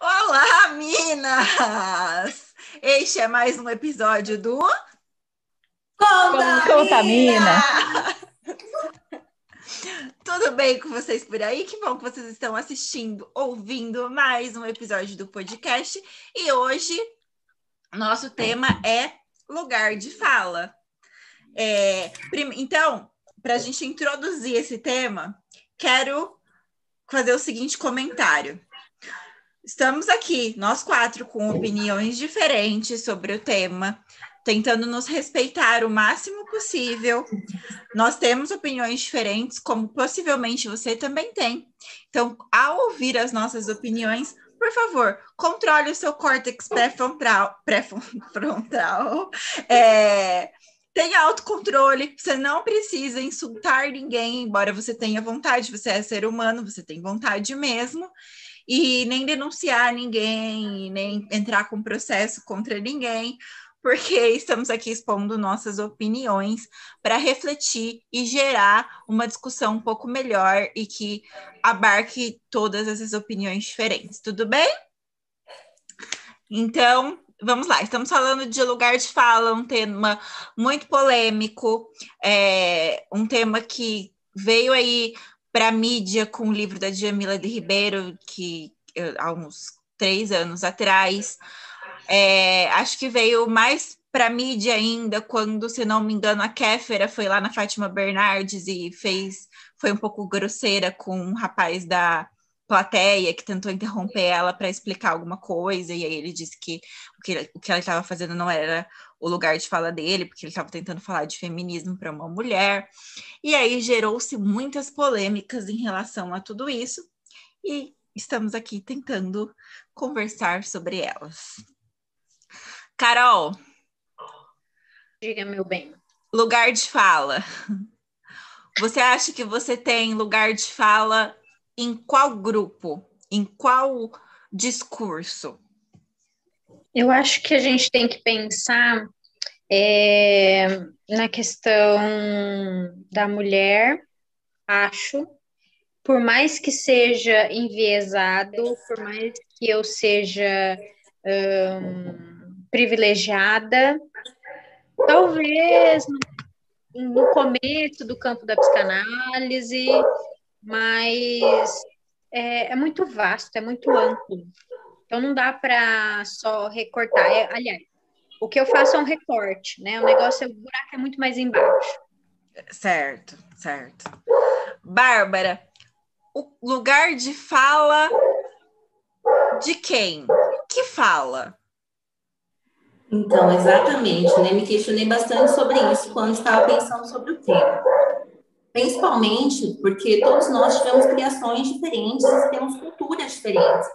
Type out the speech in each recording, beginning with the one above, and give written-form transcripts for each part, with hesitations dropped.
Olá, Minas! Este é mais um episódio do Contamina! Tudo bem com vocês por aí? Que bom que vocês estão assistindo, ouvindo mais um episódio do podcast. E hoje, nosso tema é lugar de fala. Então, para a gente introduzir esse tema, quero fazer o seguinte comentário. Estamos aqui, nós quatro, com opiniões diferentes sobre o tema, tentando nos respeitar o máximo possível. Nós temos opiniões diferentes, como possivelmente você também tem. Então, ao ouvir as nossas opiniões, por favor, controle o seu córtex pré-frontal. Tenha autocontrole, você não precisa insultar ninguém, embora você tenha vontade, você é ser humano, você tem vontade mesmo. E nem denunciar ninguém, nem entrar com processo contra ninguém, porque estamos aqui expondo nossas opiniões para refletir e gerar uma discussão um pouco melhor e que abarque todas essas opiniões diferentes. Tudo bem? Então, vamos lá. Estamos falando de lugar de fala, um tema muito polêmico, um tema que veio aí para a mídia com o livro da Djamila de Ribeiro, que há uns 3 anos atrás. Acho que veio mais para a mídia ainda quando, se não me engano, a Kéfera foi lá na Fátima Bernardes e foi um pouco grosseira com um rapaz da plateia que tentou interromper ela para explicar alguma coisa, e aí ele disse que o que ela estava fazendo não era o lugar de fala dele, porque ele estava tentando falar de feminismo para uma mulher. E aí gerou-se muitas polêmicas em relação a tudo isso, e estamos aqui tentando conversar sobre elas. Carol. Diga, meu bem. Lugar de fala. Você acha que você tem lugar de fala em qual grupo? Em qual discurso? Eu acho que a gente tem que pensar na questão da mulher, acho, por mais que seja enviesado, por mais que eu seja privilegiada, talvez no começo do campo da psicanálise, mas é muito vasto, é muito amplo. Então não dá para só recortar. Aliás, o que eu faço é um recorte, né? O negócio, o buraco é muito mais embaixo. Certo, certo. Bárbara, o lugar de fala de quem? Que fala? Então, exatamente, né? Me questionei bastante sobre isso quando estava pensando sobre o tema. Principalmente porque todos nós tivemos criações diferentes, temos culturas diferentes.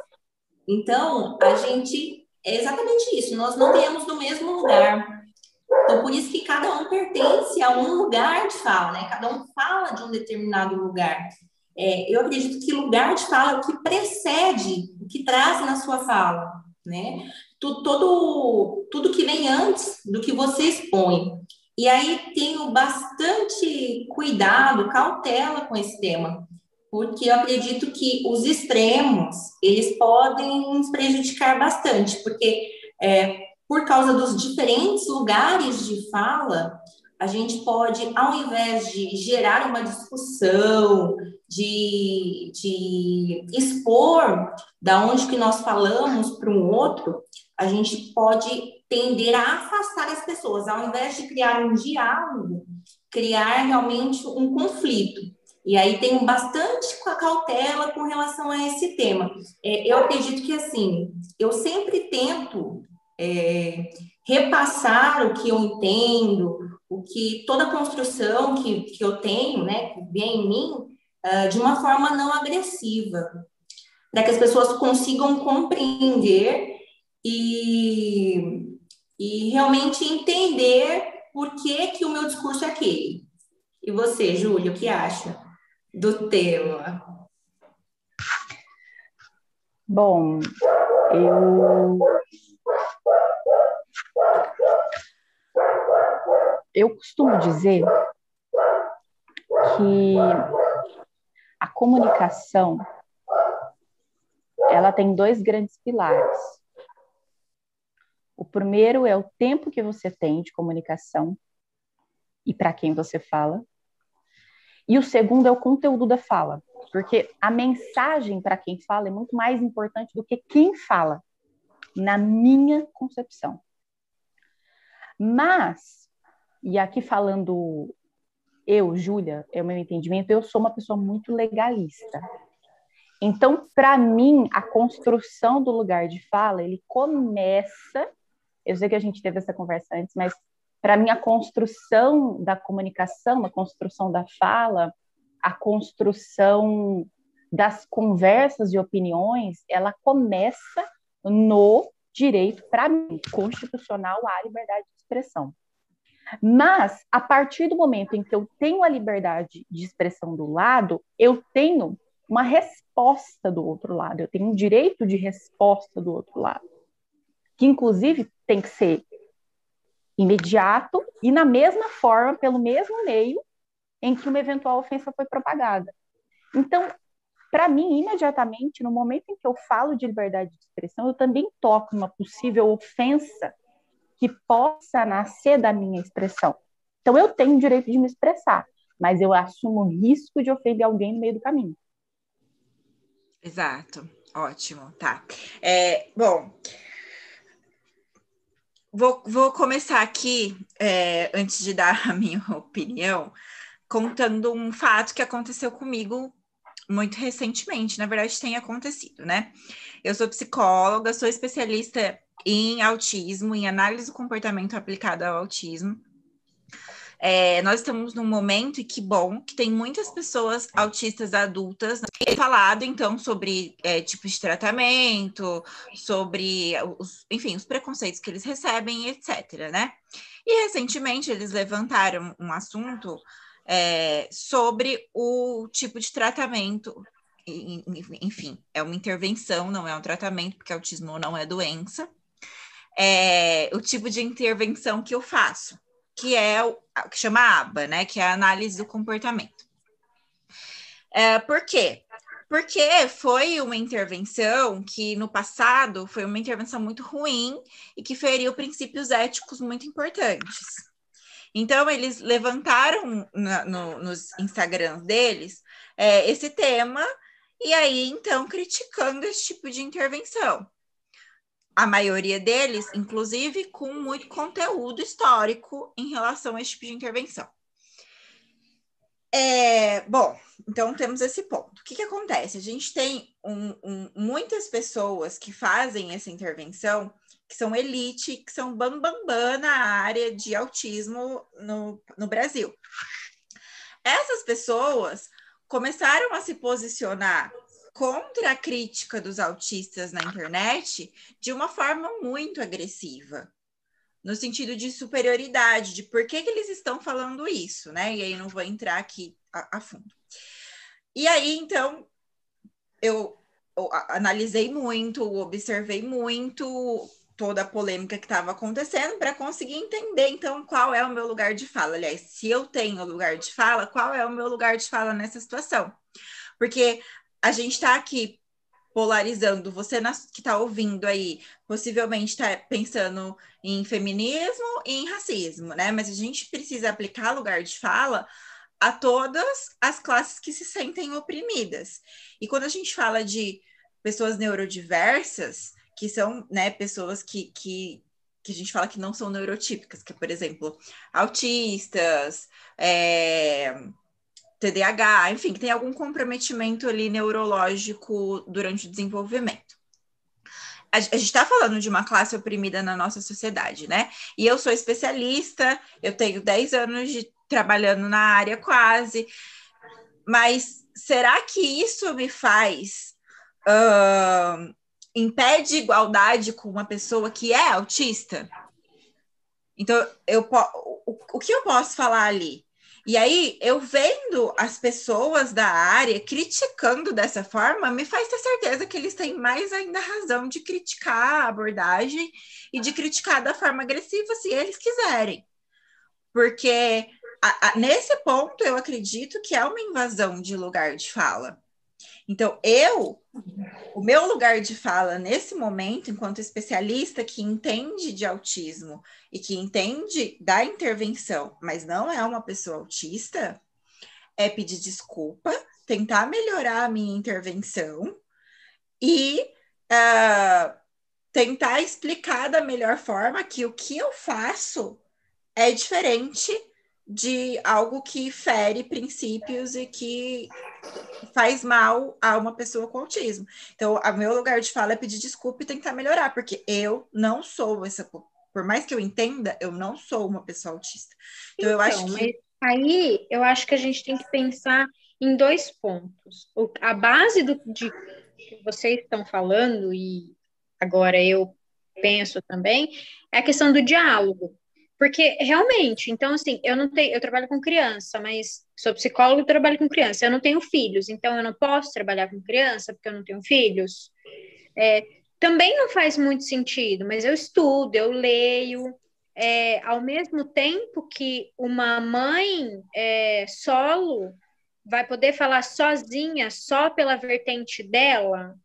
Então, a gente é exatamente isso, nós não viemos do mesmo lugar. Então, por isso que cada um pertence a um lugar de fala, né? Cada um fala de um determinado lugar. Eu acredito que lugar de fala é o que precede, o que traz na sua fala, né? Tudo que vem antes do que você expõe. E aí tenho bastante cuidado, cautela com esse tema, porque eu acredito que os extremos, eles podem nos prejudicar bastante, porque por causa dos diferentes lugares de fala, a gente pode, ao invés de gerar uma discussão, de expor da onde que nós falamos para um outro, a gente pode tender a afastar as pessoas, ao invés de criar um diálogo, criar realmente um conflito. E aí tenho bastante cautela com relação a esse tema. Eu acredito que, assim, eu sempre tento repassar o que eu entendo, toda a construção que eu tenho, né, que vem em mim, de uma forma não agressiva, para que as pessoas consigam compreender e realmente entender por que o meu discurso é aquele. E você, Júlia, o que acha do tema? Bom, eu costumo dizer que a comunicação ela tem dois grandes pilares. O primeiro é o tempo que você tem de comunicação e para quem você fala. E o segundo é o conteúdo da fala, porque a mensagem para quem fala é muito mais importante do que quem fala, na minha concepção. Mas, e aqui falando eu, Júlia, é o meu entendimento, eu sou uma pessoa muito legalista. Então, para mim, a construção do lugar de fala, ele começa, eu sei que a gente teve essa conversa antes, mas para mim a construção da comunicação, a construção da fala, a construção das conversas e opiniões, ela começa no direito, para mim, constitucional à liberdade de expressão. Mas, a partir do momento em que eu tenho a liberdade de expressão do lado, eu tenho uma resposta do outro lado, eu tenho um direito de resposta do outro lado, que inclusive tem que ser imediato e na mesma forma, pelo mesmo meio em que uma eventual ofensa foi propagada. Então, para mim, imediatamente, no momento em que eu falo de liberdade de expressão, eu também toco uma possível ofensa que possa nascer da minha expressão. Então, eu tenho o direito de me expressar, mas eu assumo o risco de ofender alguém no meio do caminho. Exato, ótimo, tá. Bom, vou começar aqui, antes de dar a minha opinião, contando um fato que aconteceu comigo muito recentemente. Na verdade, tem acontecido, né? Eu sou psicóloga, sou especialista em autismo, em análise do comportamento aplicado ao autismo. Nós estamos num momento, e que bom, que tem muitas pessoas autistas adultas falado, então, sobre tipos de tratamento, sobre, enfim, os preconceitos que eles recebem, etc., né? E, recentemente, eles levantaram um assunto sobre o tipo de tratamento, enfim, é uma intervenção, não é um tratamento, porque autismo não é doença, o tipo de intervenção que eu faço, que é o que chama ABA, né? Que é a análise do comportamento. Por quê? Porque foi uma intervenção que, no passado, foi uma intervenção muito ruim e que feriu princípios éticos muito importantes. Então, eles levantaram nos Instagrams deles esse tema e aí, então, criticando esse tipo de intervenção. A maioria deles, inclusive, com muito conteúdo histórico em relação a esse tipo de intervenção. Bom, então temos esse ponto. O que acontece? A gente tem muitas pessoas que fazem essa intervenção, que são elite, que são bambambam na área de autismo no Brasil. Essas pessoas começaram a se posicionar contra a crítica dos autistas na internet de uma forma muito agressiva, no sentido de superioridade, de por que eles estão falando isso, né? E aí não vou entrar aqui a fundo. E aí, então, eu analisei muito, observei muito toda a polêmica que estava acontecendo para conseguir entender, então, qual é o meu lugar de fala. Aliás, se eu tenho lugar de fala, qual é o meu lugar de fala nessa situação? Porque a gente está aqui polarizando, você que está ouvindo aí, possivelmente está pensando em feminismo e em racismo, né? Mas a gente precisa aplicar lugar de fala a todas as classes que se sentem oprimidas. E quando a gente fala de pessoas neurodiversas, que são, né, pessoas que a gente fala que não são neurotípicas, que, por exemplo, autistas, TDAH, enfim, que tem algum comprometimento ali neurológico durante o desenvolvimento. A gente está falando de uma classe oprimida na nossa sociedade, né? E eu sou especialista, eu tenho 10 anos trabalhando na área quase, mas será que isso me faz impede igualdade com uma pessoa que é autista? Então, o que eu posso falar ali? E aí, eu vendo as pessoas da área criticando dessa forma, me faz ter certeza que eles têm mais ainda razão de criticar a abordagem e de criticar da forma agressiva, se eles quiserem. Porque nesse ponto, eu acredito que é uma invasão de lugar de fala. Então, o meu lugar de fala nesse momento, enquanto especialista que entende de autismo e que entende da intervenção, mas não é uma pessoa autista, é pedir desculpa, tentar melhorar a minha intervenção e tentar explicar da melhor forma que o que eu faço é diferente de algo que fere princípios e que faz mal a uma pessoa com autismo. Então, o meu lugar de fala é pedir desculpa e tentar melhorar, porque eu não sou essa... Por mais que eu entenda, eu não sou uma pessoa autista. Então, eu acho que... Mas aí, eu acho que a gente tem que pensar em 2 pontos. A base de que vocês estão falando, e agora eu penso também, é a questão do diálogo. Porque, realmente, então, assim, eu trabalho com criança, mas sou psicóloga e trabalho com criança. Eu não tenho filhos, então eu não posso trabalhar com criança porque eu não tenho filhos. Também não faz muito sentido, mas eu estudo, eu leio. Ao mesmo tempo que uma mãe solo vai poder falar sozinha, só pela vertente dela,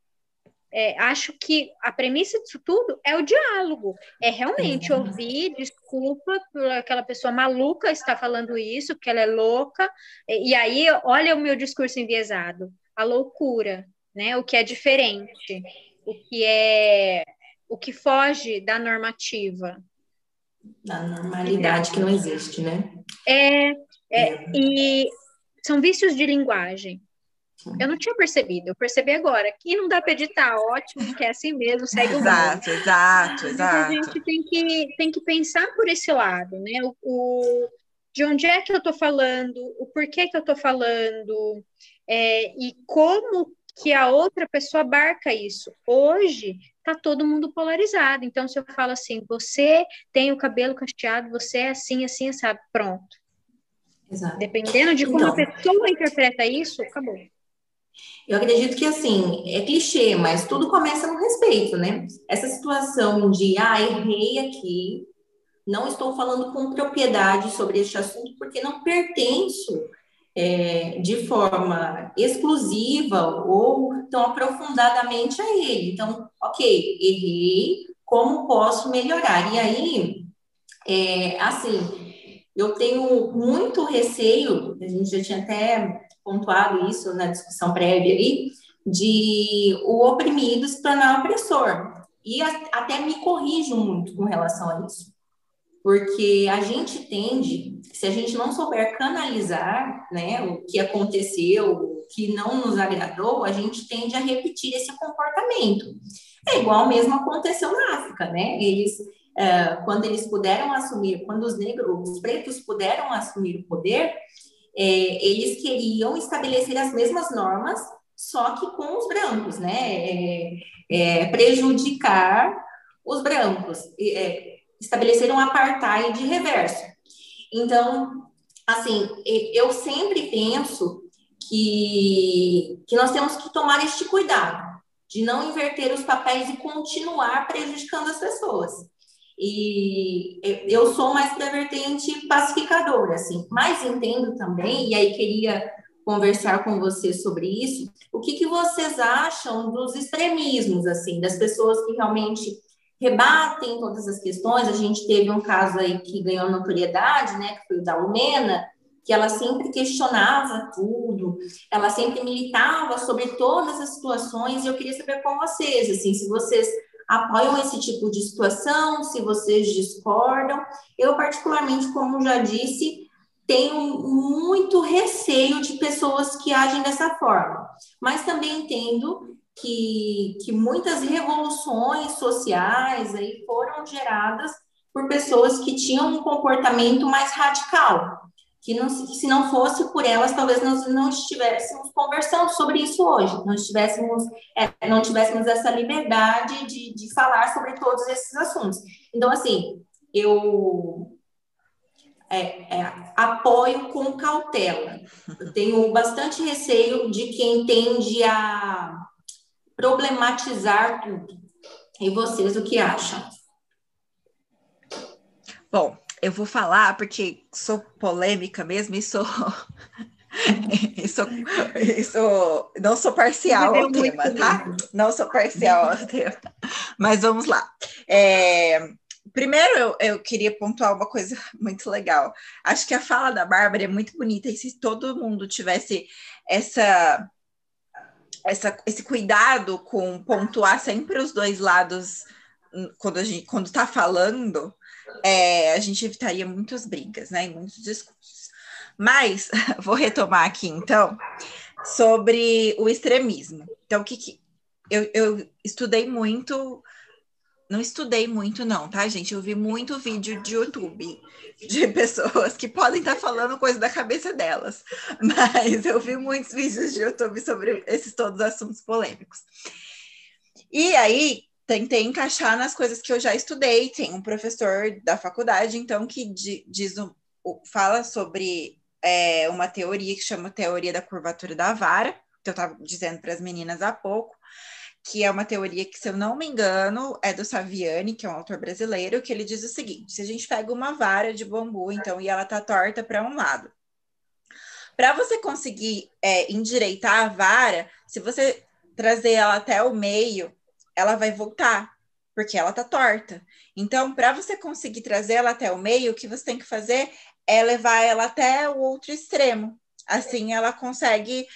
acho que a premissa disso tudo é o diálogo. É realmente ouvir, desculpa por aquela pessoa maluca estar falando isso, porque ela é louca, e aí olha o meu discurso enviesado, a loucura, né? O que é diferente, o que foge da normativa. Da normalidade que não existe, né? E são vícios de linguagem. Eu não tinha percebido, eu percebi agora. Aqui não dá para editar, ótimo, porque é assim mesmo, segue o baile. Exato. Mas a gente tem que pensar por esse lado, né? De onde é que eu estou falando, o porquê que eu estou falando, e como que a outra pessoa abarca isso. Hoje está todo mundo polarizado. Então, se eu falo assim, você tem o cabelo cacheado, você é assim, assim, sabe? Pronto. Exato. Dependendo de como a pessoa interpreta isso, acabou. Eu acredito que, assim, é clichê, mas tudo começa no respeito, né? Essa situação de, errei aqui, não estou falando com propriedade sobre este assunto, porque não pertenço de forma exclusiva ou tão aprofundadamente a ele. Então, ok, errei, como posso melhorar? E aí, assim, eu tenho muito receio, a gente já tinha até pontuado isso na discussão prévia aí, de o oprimido se tornar opressor. E até me corrijo muito com relação a isso. Porque a gente tende, se a gente não souber canalizar, né, o que aconteceu, o que não nos agradou, a gente tende a repetir esse comportamento. É igual mesmo aconteceu na África, né? Quando eles puderam assumir, quando os pretos puderam assumir o poder, eles queriam estabelecer as mesmas normas, só que com os brancos, né? Prejudicar os brancos, estabelecer um apartheid reverso. Então, assim, eu sempre penso que nós temos que tomar este cuidado de não inverter os papéis e continuar prejudicando as pessoas. E eu sou mais para a vertente pacificadora, assim, mas entendo também, e aí queria conversar com vocês sobre isso, o que vocês acham dos extremismos, assim, das pessoas que realmente rebatem todas as questões. A gente teve um caso aí que ganhou notoriedade, né, que foi o da Lumena, que ela sempre questionava tudo, ela sempre militava sobre todas as situações, e eu queria saber com vocês, assim, se vocês apoiam esse tipo de situação, se vocês discordam. Eu, particularmente, como já disse, tenho muito receio de pessoas que agem dessa forma, mas também entendo que muitas revoluções sociais aí foram geradas por pessoas que tinham um comportamento mais radical, que se não fosse por elas, talvez nós não estivéssemos conversando sobre isso hoje, não tivéssemos essa liberdade de falar sobre todos esses assuntos. Então, assim, eu apoio com cautela. Eu tenho bastante receio de quem tende a problematizar tudo. E vocês, o que acham? Bom, eu vou falar porque sou polêmica mesmo e sou Isso, não sou parcial ao Viveu tema, muito tá? mesmo. Não sou parcial ao tema. Mas vamos lá. Primeiro, eu queria pontuar uma coisa muito legal. Acho que a fala da Bárbara é muito bonita, e se todo mundo tivesse esse cuidado com pontuar sempre os dois lados quando está falando, a gente evitaria muitas brigas, né? E muitos discursos. Mas vou retomar aqui, então, sobre o extremismo. Então, eu estudei muito. Não estudei muito, não, tá, gente? Eu vi muito vídeo de YouTube de pessoas que podem estar falando coisa da cabeça delas, mas eu vi muitos vídeos de YouTube sobre esses todos assuntos polêmicos. E aí, tentei encaixar nas coisas que eu já estudei. Tem um professor da faculdade, então, que fala sobre uma teoria que chama teoria da curvatura da vara, que eu estava dizendo para as meninas há pouco, que é uma teoria que, se eu não me engano, é do Saviani, que é um autor brasileiro, que ele diz o seguinte: se a gente pega uma vara de bambu, então, e ela tá torta para um lado, para você conseguir endireitar a vara, se você trazer ela até o meio, ela vai voltar, porque ela tá torta. Então, para você conseguir trazer ela até o meio, o que você tem que fazer é levar ela até o outro extremo. Assim, ela consegue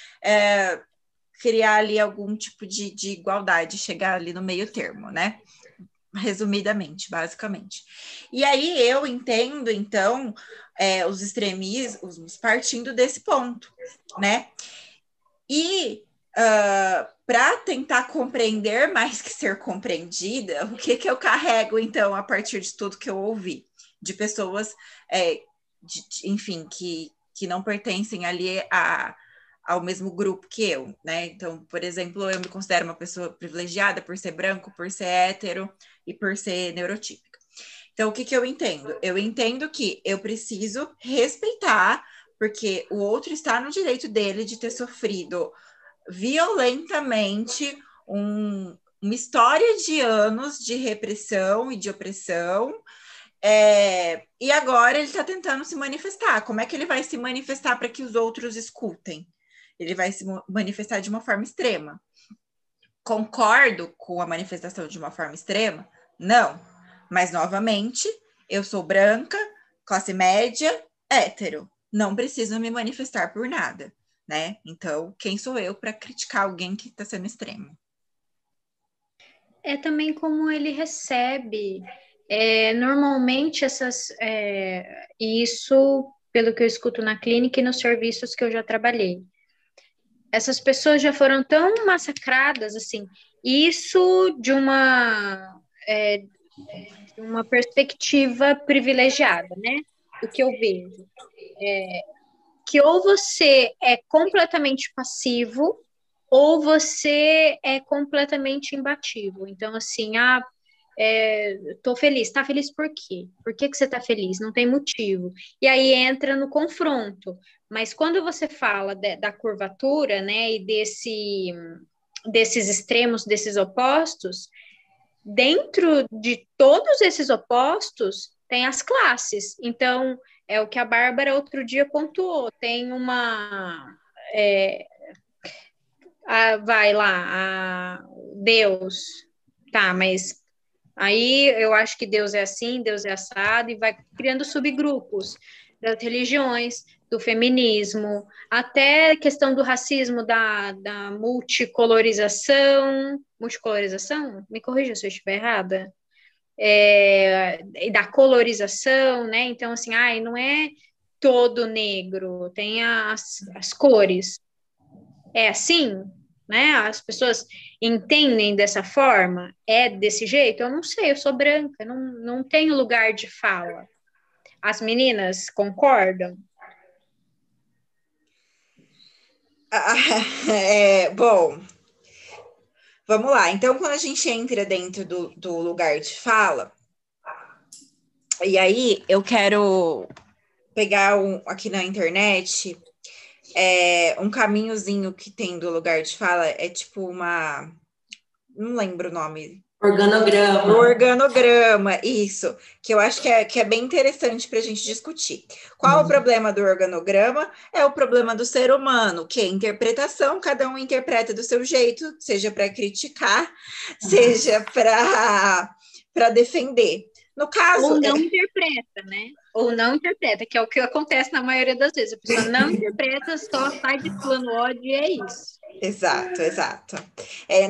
criar ali algum tipo de igualdade, chegar ali no meio termo, né? Resumidamente, basicamente. E aí eu entendo, então, os extremismos partindo desse ponto, né? E para tentar compreender mais que ser compreendida, o que eu carrego, então, a partir de tudo que eu ouvi, de pessoas, enfim, que não pertencem ali ao mesmo grupo que eu, né? Então, por exemplo, eu me considero uma pessoa privilegiada por ser branco, por ser hétero e por ser neurotípica. Então, o que eu entendo? Eu entendo que eu preciso respeitar, porque o outro está no direito dele de ter sofrido violentamente uma história de anos de repressão e de opressão, e agora ele está tentando se manifestar. Como é que ele vai se manifestar para que os outros escutem? Ele vai se manifestar de uma forma extrema. Concordo com a manifestação de uma forma extrema? Não. Mas, novamente, eu sou branca, classe média, hétero. Não preciso me manifestar por nada, né? Então, quem sou eu para criticar alguém que está sendo extremo? É também como ele recebe. Normalmente, isso, pelo que eu escuto na clínica e nos serviços que eu já trabalhei, essas pessoas já foram tão massacradas, assim, isso de uma perspectiva privilegiada, né? O que eu vejo que ou você é completamente passivo ou você é completamente imbatível. Então, assim, tô feliz. Tá feliz por quê? Por que você tá feliz? Não tem motivo. E aí entra no confronto. Mas quando você fala da curvatura, né, e desses extremos, desses opostos, dentro de todos esses opostos, tem as classes. Então, é o que a Bárbara outro dia pontuou. Tem uma... vai lá, Deus. Tá, mas aí eu acho que Deus é assim, Deus é assado, e vai criando subgrupos das religiões, do feminismo, até a questão do racismo, da multicolorização, me corrija se eu estiver errada, e da colorização, né? Então, assim, não é todo negro, tem as cores. É assim, né? As pessoas entendem dessa forma? É desse jeito? Eu não sei, eu sou branca, não tenho lugar de fala. As meninas concordam? Bom, vamos lá. Então, quando a gente entra dentro do lugar de fala, e aí eu quero pegar aqui na internet um caminhozinho que tem do lugar de fala, é tipo não lembro o nome Organograma. O organograma, isso, que eu acho que é bem interessante para a gente discutir. Qual o problema do organograma? É o problema do ser humano, que é interpretação, cada um interpreta do seu jeito, seja para criticar, seja para defender. No caso. Ou não interpreta, né? Ou não interpreta, que é o que acontece na maioria das vezes. A pessoa não interpreta, só sai de plano ódio e é isso. Exato, exato.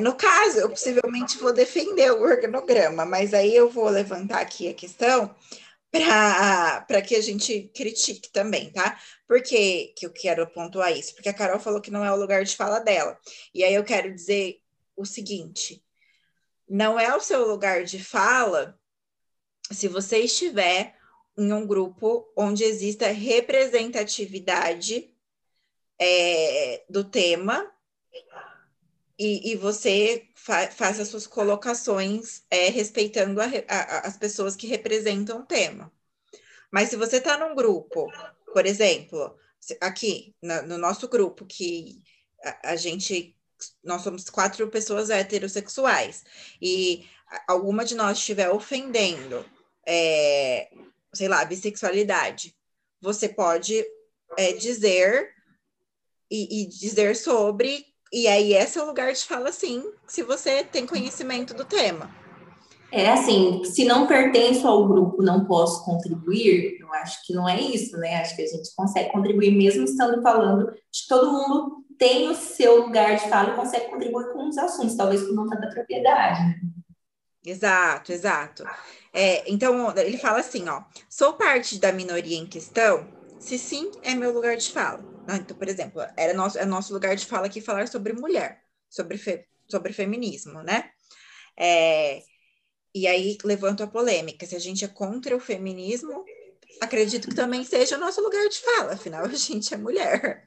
No caso, eu possivelmente vou defender o organograma, mas aí eu vou levantar aqui a questão para que a gente critique também, tá? Por que eu quero pontuar isso? Porque a Carol falou que não é o lugar de fala dela. E aí eu quero dizer o seguinte: não é o seu lugar de fala se você estiver em um grupo onde exista representatividade do tema e você faça suas colocações respeitando as pessoas que representam o tema. Mas se você está num grupo, por exemplo, aqui no nosso grupo, que nós somos 4 pessoas heterossexuais, e alguma de nós estiver ofendendo, sei lá, bissexualidade, você pode dizer e dizer sobre, e aí esse é o lugar de fala, sim, se você tem conhecimento do tema. Assim, se não pertenço ao grupo, não posso contribuir, eu acho que não é isso, né? Acho que a gente consegue contribuir mesmo estando falando, acho que todo mundo tem o seu lugar de fala e consegue contribuir com os assuntos, talvez por não tanta propriedade, né? Exato, exato. Então, ele fala assim, ó, sou parte da minoria em questão? Se sim, é meu lugar de fala. Então, por exemplo, é nosso lugar de fala aqui falar sobre mulher, sobre feminismo, né? E aí levanto a polêmica. Se a gente é contra o feminismo, acredito que também seja o nosso lugar de fala, afinal, a gente é mulher.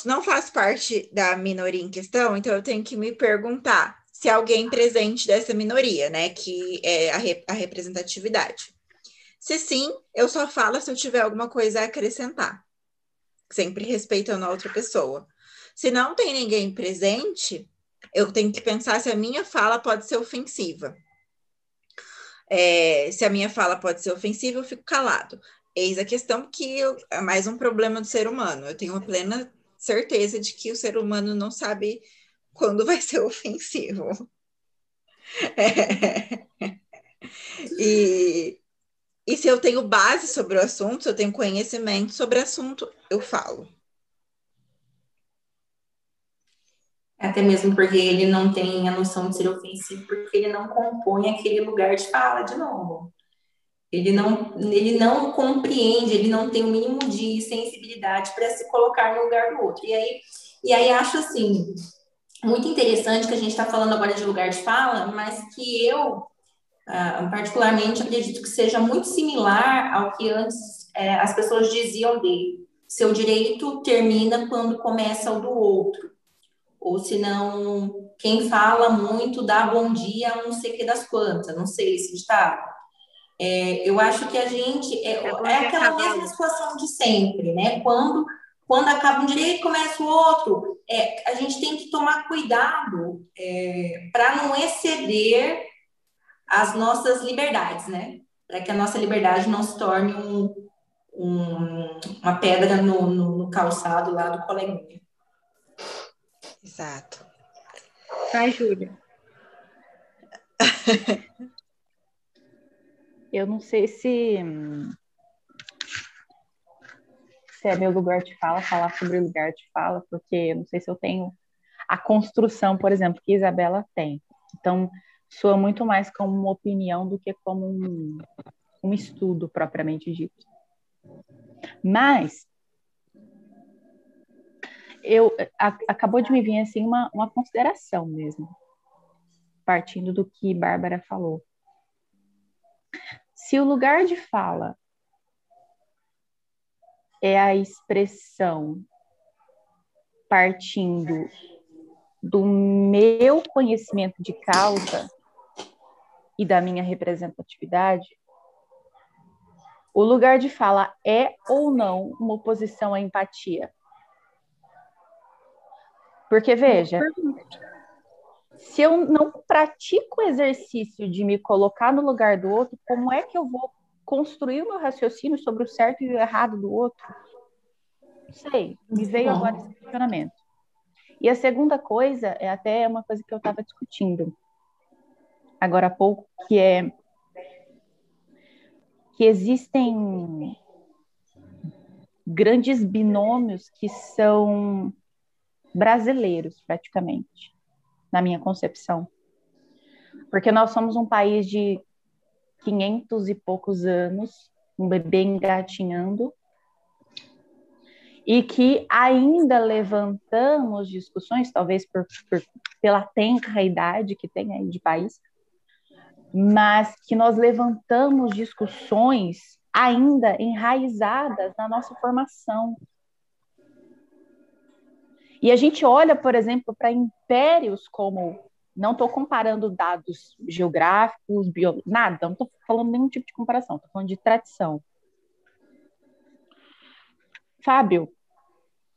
Não faz parte da minoria em questão, então eu tenho que me perguntar se alguém presente dessa minoria, né, que é a representatividade. Se sim, eu só falo se eu tiver alguma coisa a acrescentar, sempre respeitando a outra pessoa. Se não tem ninguém presente, eu tenho que pensar se a minha fala pode ser ofensiva. Se a minha fala pode ser ofensiva, eu fico calado. Eis a questão que é mais um problema do ser humano. Eu tenho uma plena certeza de que o ser humano não sabe quando vai ser ofensivo. E se eu tenho base sobre o assunto, se eu tenho conhecimento sobre o assunto, eu falo. Até mesmo porque ele não tem a noção de ser ofensivo, porque ele não compõe aquele lugar de fala de novo. Ele não compreende, ele não tem o mínimo de sensibilidade para se colocar no lugar do outro. E aí acho assim, muito interessante que a gente está falando agora de lugar de fala, mas que eu, particularmente, acredito que seja muito similar ao que antes as pessoas diziam dele. Seu direito termina quando começa o do outro. Ou se não, quem fala muito dá bom dia a não sei que das quantas, não sei se está. Eu acho que a gente é aquela mesma situação de sempre, né? Quando acaba um direito, começa o outro. A gente tem que tomar cuidado para não exceder as nossas liberdades, né? Para que a nossa liberdade não se torne uma pedra no calçado lá do coleguinha. Exato. Vai, Júlia. Eu não sei se é meu lugar de fala, falar sobre o lugar de fala, porque eu não sei se eu tenho a construção, por exemplo, que a Isabela tem. Então, soa muito mais como uma opinião do que como um estudo propriamente dito. Mas, acabou de me vir assim uma consideração mesmo, partindo do que Bárbara falou. Se o lugar de fala é a expressão partindo do meu conhecimento de causa e da minha representatividade, o lugar de fala é ou não uma oposição à empatia? Porque, veja, Se eu não pratico o exercício de me colocar no lugar do outro, como é que eu vou construir o meu raciocínio sobre o certo e o errado do outro? Não sei, me veio agora esse questionamento. E a segunda coisa é até uma coisa que eu estava discutindo agora há pouco, que é que existem grandes binômios que são brasileiros, praticamente, na minha concepção. Porque nós somos um país de 500 e poucos anos, um bebê engatinhando, e que ainda levantamos discussões, talvez pela tenra idade que tem aí de país, mas que nós levantamos discussões ainda enraizadas na nossa formação. E a gente olha, por exemplo, para impérios como... Não estou comparando dados geográficos, nada, não estou falando nenhum tipo de comparação, estou falando de tradição. Fábio,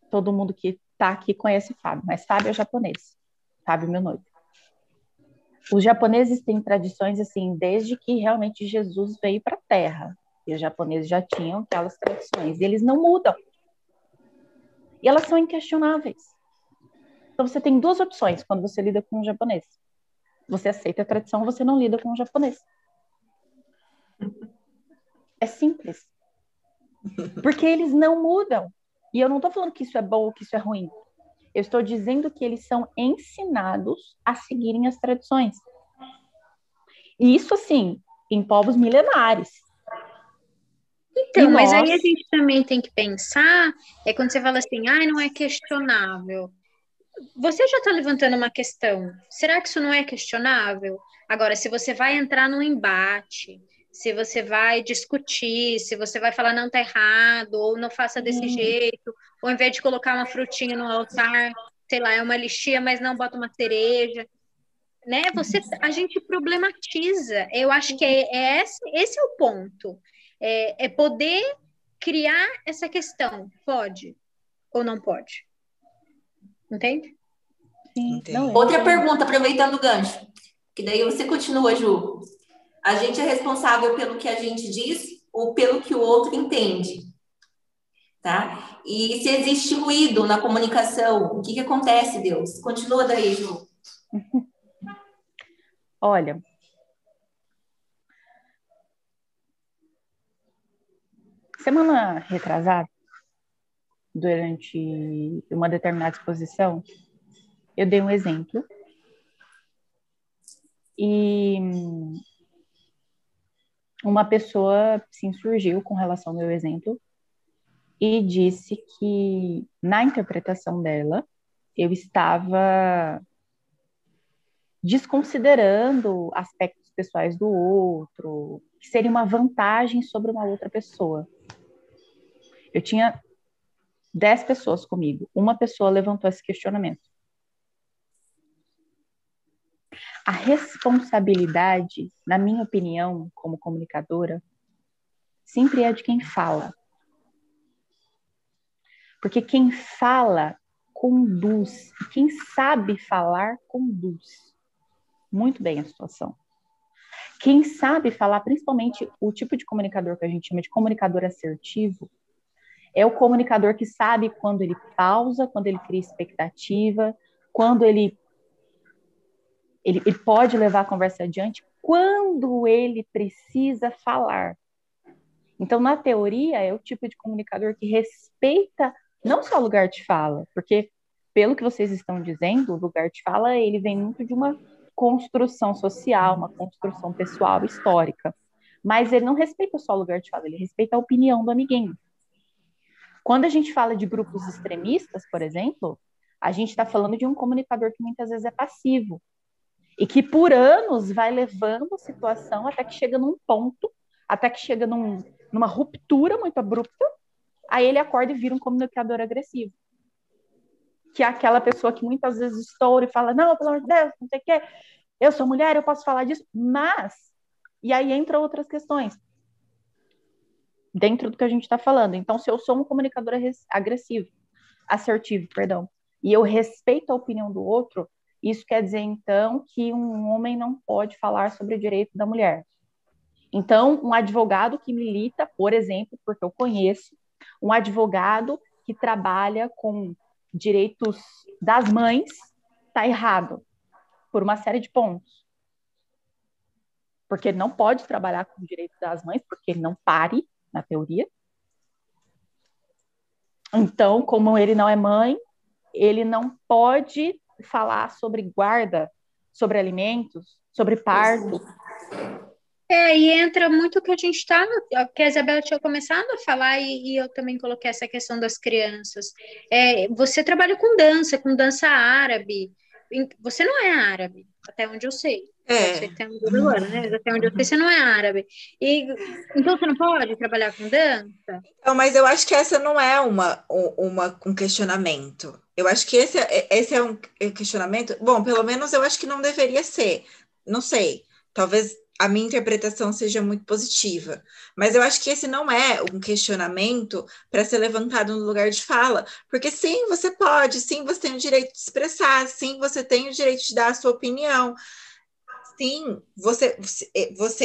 todo mundo que está aqui conhece Fábio, mas Fábio é japonês. Fábio, meu noivo. Os japoneses têm tradições assim, desde que realmente Jesus veio para a Terra. E os japoneses já tinham aquelas tradições. E eles não mudam. E elas são inquestionáveis. Então você tem duas opções quando você lida com um japonês. Você aceita a tradição, ou você não lida com um japonês. É simples. Porque eles não mudam. E eu não estou falando que isso é bom ou que isso é ruim. Eu estou dizendo que eles são ensinados a seguirem as tradições. E isso, assim, em povos milenares. Então, mas aí a gente também tem que pensar, quando você fala assim, não é questionável. Você já está levantando uma questão. Será que isso não é questionável? Agora, se você vai entrar num embate, se você vai discutir, se você vai falar não, tá errado, ou não faça desse jeito, ou ao invés de colocar uma frutinha no altar, sei lá, é uma lixia, mas não bota uma cereja, né? A gente problematiza. Eu acho que esse é o ponto. É poder criar essa questão. Pode ou não pode? Entende? Sim. Não, Outra pergunta, aproveitando o gancho, que daí você continua, Ju. A gente é responsável pelo que a gente diz ou pelo que o outro entende? Tá? E se existe ruído na comunicação, o que acontece, Deus? Continua daí, Ju. Olha, semana retrasada, durante uma determinada exposição, eu dei um exemplo e uma pessoa se insurgiu com relação ao meu exemplo e disse que, na interpretação dela, eu estava desconsiderando aspectos pessoais do outro, que seria uma vantagem sobre uma outra pessoa. Eu tinha 10 pessoas comigo. Uma pessoa levantou esse questionamento. A responsabilidade, na minha opinião, como comunicadora, sempre é de quem fala. Porque quem fala conduz. Quem sabe falar conduz muito bem a situação. Quem sabe falar, principalmente o tipo de comunicador que a gente chama de comunicador assertivo, é o comunicador que sabe quando ele pausa, quando ele cria expectativa, quando ele pode levar a conversa adiante, quando ele precisa falar. Então, na teoria, é o tipo de comunicador que respeita não só o lugar de fala, porque, pelo que vocês estão dizendo, o lugar de fala, ele vem muito de uma construção social, uma construção pessoal, histórica. Mas ele não respeita só o lugar de fala, ele respeita a opinião do amiguinho. Quando a gente fala de grupos extremistas, por exemplo, a gente está falando de um comunicador que muitas vezes é passivo e que por anos vai levando a situação até que chega num ponto, até que chega numa ruptura muito abrupta, aí ele acorda e vira um comunicador agressivo. Que é aquela pessoa que muitas vezes estoura e fala, não, pelo amor de Deus, não sei o quê, eu sou mulher, eu posso falar disso, mas... E aí entra outras questões dentro do que a gente está falando. Então, se eu sou um comunicador assertivo, e eu respeito a opinião do outro, Isso quer dizer, então, que um homem não pode falar sobre o direito da mulher. Então, um advogado que milita, por exemplo, porque eu conheço, um advogado que trabalha com direitos das mães, está errado, por uma série de pontos. Porque ele não pode trabalhar com o direito das mães, porque ele não pare, na teoria. Então, como ele não é mãe, ele não pode falar sobre guarda, sobre alimentos, sobre parto. E entra muito o que a gente está, que a Isabela tinha começado a falar, e eu também coloquei essa questão das crianças. Você trabalha com dança árabe. Você não é árabe, até onde eu sei. Pode ser que tenha mudado agora, né? Mas até onde eu sei, você não é árabe. Então você não pode trabalhar com dança? Não, mas eu acho que essa não é um questionamento. Eu acho que esse é um questionamento. Bom, pelo menos eu acho que não deveria ser. Não sei. Talvez a minha interpretação seja muito positiva. Mas eu acho que esse não é um questionamento para ser levantado no lugar de fala. Porque sim, você pode, sim, você tem o direito de expressar, sim, você tem o direito de dar a sua opinião. Sim,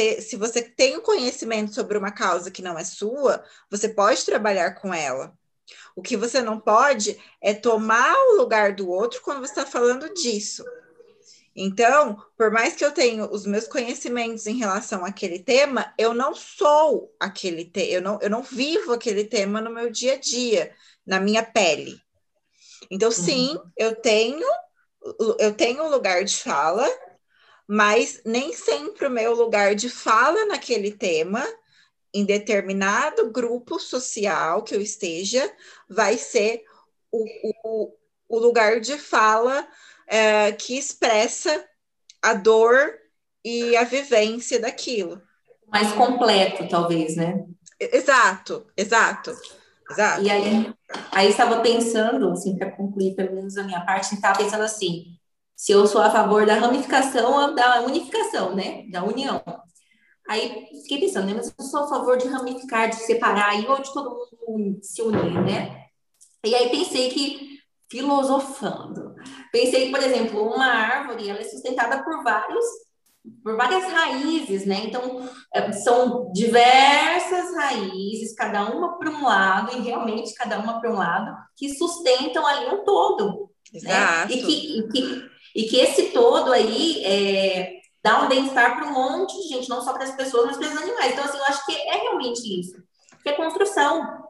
se você tem um conhecimento sobre uma causa que não é sua, você pode trabalhar com ela. O que você não pode é tomar o lugar do outro quando você está falando disso. Então, por mais que eu tenha os meus conhecimentos em relação àquele tema, eu não sou aquele tema, eu não vivo aquele tema no meu dia a dia, na minha pele. Então, sim, eu tenho um lugar de fala, mas nem sempre o meu lugar de fala naquele tema, em determinado grupo social que eu esteja, vai ser o lugar de fala que expressa a dor e a vivência daquilo. Mais completo, talvez, né? Exato. E aí estava pensando, assim, para concluir, pelo menos a minha parte, estava pensando assim, se eu sou a favor da ramificação ou da unificação, né? Da união. Aí fiquei pensando, né? Mas eu sou a favor de ramificar, de separar, aí ou de todo mundo se unir, né? E aí pensei que, filosofando, pensei que, por exemplo, uma árvore, ela é sustentada por várias raízes, né? Então, são diversas raízes, cada uma para um lado, e realmente cada uma para um lado, que sustentam ali um todo. Exato. Né? E que esse todo aí dá um bem-estar para um monte de gente, não só para as pessoas, mas para os animais. Então, assim, eu acho que é realmente isso. Que é construção.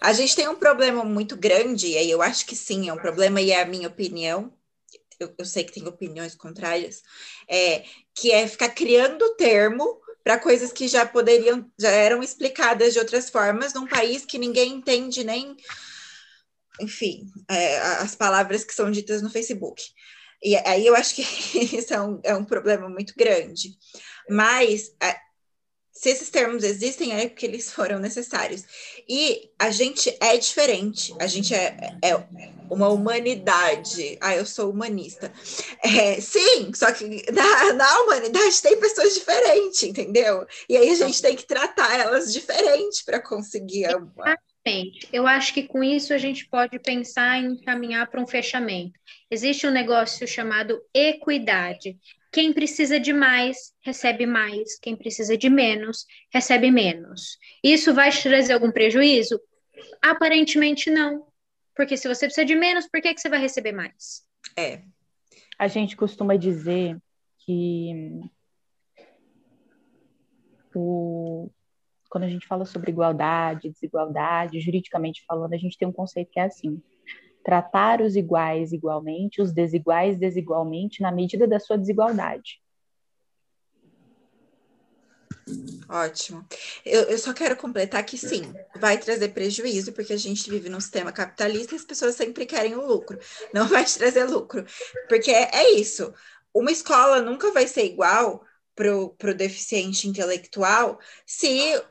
A gente tem um problema muito grande, e aí eu acho que sim, é um problema, e é a minha opinião. Eu sei que tem opiniões contrárias, que é ficar criando termo para coisas que já eram explicadas de outras formas num país que ninguém entende nem, enfim, as palavras que são ditas no Facebook. E aí eu acho que isso é um problema muito grande. Mas se esses termos existem, é porque eles foram necessários. E a gente é diferente, a gente é uma humanidade. Eu sou humanista. Sim, só que na humanidade tem pessoas diferentes, entendeu? E aí a gente tem que tratar elas diferente para conseguir. Eu acho que com isso a gente pode pensar em caminhar para um fechamento. Existe um negócio chamado equidade. Quem precisa de mais, recebe mais. Quem precisa de menos, recebe menos. Isso vai te trazer algum prejuízo? Aparentemente não. Porque se você precisa de menos, por que você vai receber mais? A gente costuma dizer que quando a gente fala sobre igualdade, desigualdade, juridicamente falando, a gente tem um conceito que é assim: tratar os iguais igualmente, os desiguais desigualmente, na medida da sua desigualdade. Ótimo. Eu só quero completar que sim, vai trazer prejuízo, porque a gente vive num sistema capitalista e as pessoas sempre querem o lucro. Não vai te trazer lucro, porque é isso. Uma escola nunca vai ser igual para o deficiente intelectual se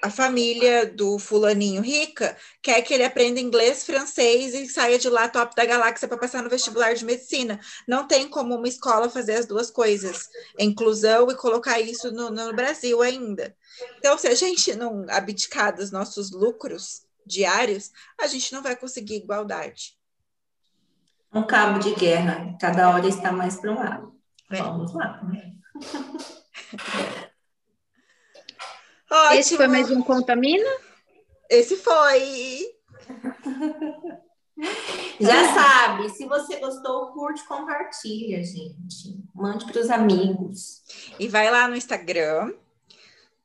a família do fulaninho rica quer que ele aprenda inglês, francês e saia de lá top da galáxia para passar no vestibular de medicina. Não tem como uma escola fazer as duas coisas, inclusão e colocar isso no Brasil ainda. Então, se a gente não abdicar dos nossos lucros diários, a gente não vai conseguir igualdade. Um cabo de guerra, cada hora está mais para um lado. Vamos lá. Ótimo. Esse foi mais um Contamina? Esse foi. Já sabe, se você gostou, curte, compartilha, gente. Mande para os amigos. E vai lá no Instagram,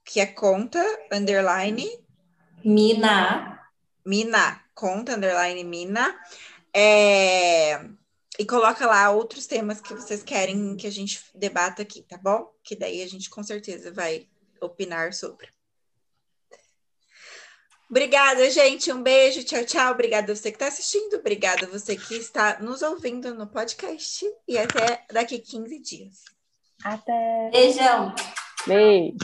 que é conta, Mina, conta, Mina. E coloca lá outros temas que vocês querem que a gente debata aqui, tá bom? Que daí a gente com certeza vai opinar sobre. Obrigada, gente. Um beijo. Tchau, tchau. Obrigada a você que está assistindo. Obrigada a você que está nos ouvindo no podcast. E até daqui 15 dias. Até. Beijão. Beijo.